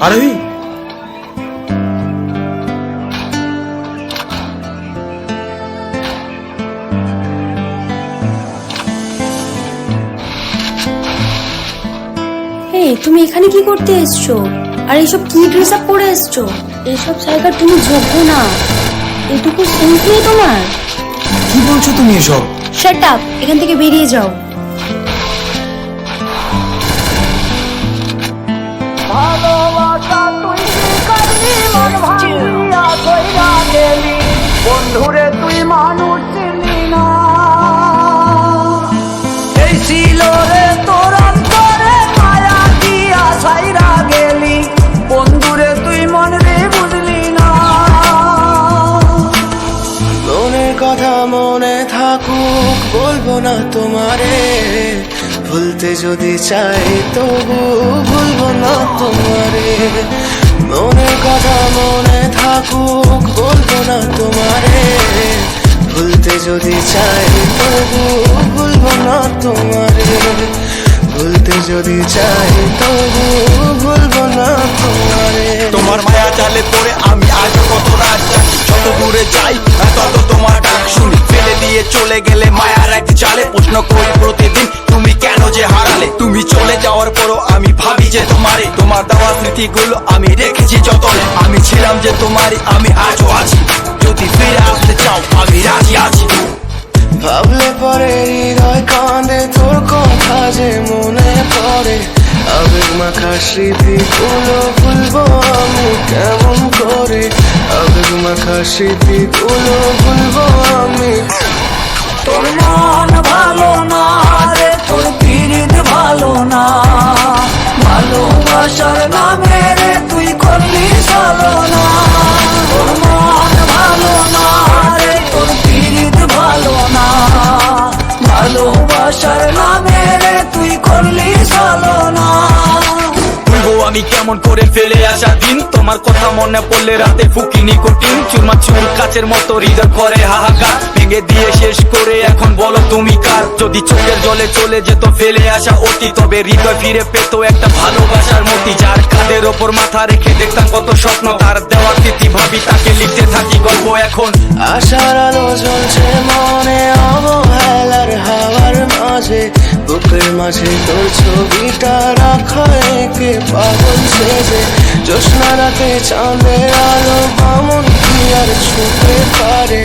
আরোহী, তুমি এখানে কি করতে এসছো? আর এইসব কি ড্রেস আপ পরে এসছো? এইসব জায়গার তুমি যোগ্য না। এটুকু সেন্স নেই তোমার? কি বলছো তুমি এসব? শাট আপ, এখান থেকে বেরিয়ে যাও। বন্ধুরে তুই মানুষ চিনি না, এই ছিল রে তোর অন্তরে মায়া দিয়া ছাইরা গেলি। বন্ধুরে তুই মন রে বুঝলি না। মনের কথা মনে থাকুক বলবো না তোমারে, ভুলতে যদি চাই তবু ভুলবো না তোমারে। মনের কথা মনে থাকুক বলবো না তোমারে, ভুলতে যদি চাই তবু ভুলবো না তোমারে। ভুলতে যদি চাই তবু ভুলবো না তোমারে। তোমার মায়া জালে পড়ে আমি আজ কত রাত জাগি, যত দূরে যাই তত তোমার ডাক শুনি। ফেলে দিয়ে চলে গেলে মায়ার এক জালে, প্রশ্ন করি প্রতিদিন তুমি কেন যে হারালে। তুমি চলে যাওয়ার পরও আমি ভাবি যে তোমারে, তোমার দেওয়া স্মৃতিগুলো আমি রেখেছি যতনে। আমি ছিলাম যে তোমারই, আমি আজও আছি, যদি ফিরে আসতে চাও আমি রাজি আছি। ভাবলে পরে হৃদয় কাঁদে, তোর কথা যে মনে পড়ে। আবেগ মাখা স্মৃতিগুলো ভুলবো আমি কেমন করে। আবেগ মাখা স্মৃতিগুলো ভুলবো আমি। তোর মন ভালো না রে, তোর পীড়িত ভালো না। ভালোবাসার নামে রে তুই করলি চলো না। তোর মন ভালো না রে, তোর পীড়িত ভালো না। ভালোবাসার নামে রে তুই করলি চলো না। ভুলবো আমি কেমন করে ফেলে আসা দিন, তোমার কথা মনে পড়লে রাতে ফুকি নিকোটিন। চুরমা চুর কাচের মতো হৃদয় করে হাহাকার, ভেঙে দিয়ে শেষ করে এখন বলো তুমি কার। যদি চোখের জলে চলে যেত ফেলে আসা অতি, তবে হৃদয় ফিরে পেত একটা ভালোবাসার মতি। যার কাঁধের ওপর মাথা রেখে দেখতাম কত স্বপ্ন, তার দেওয়া তিথি ভাবি তাকে লিখতে থাকি গল্প এখন। আশার আলো জ্বলছে মনে অবহেলার হাওয়ার মাঝে, বুকের মাঝে তোর ছবিটা রাখা একে পাগল সেজে। জ্যোৎস্না রাতে চাঁদের আলো বামন কি আর ছুঁতে পারে।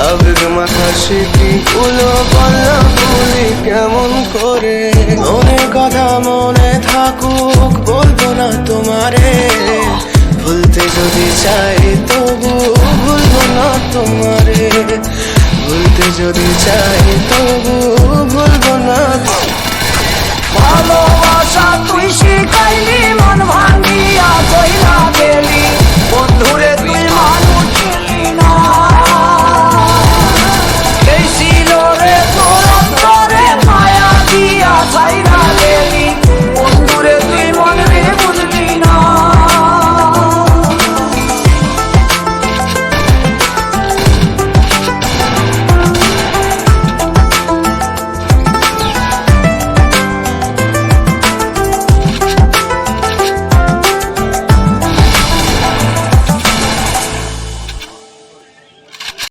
আবেগ মাখা স্মৃতিগুলো বলা ভুলি কেমন করে। মনের কথা মনে থাকুক বলবো না তোমারে, ভুলতে যদি চাই তবু ভুলবো না তোমারে। ভুলতে যদি চাই তবু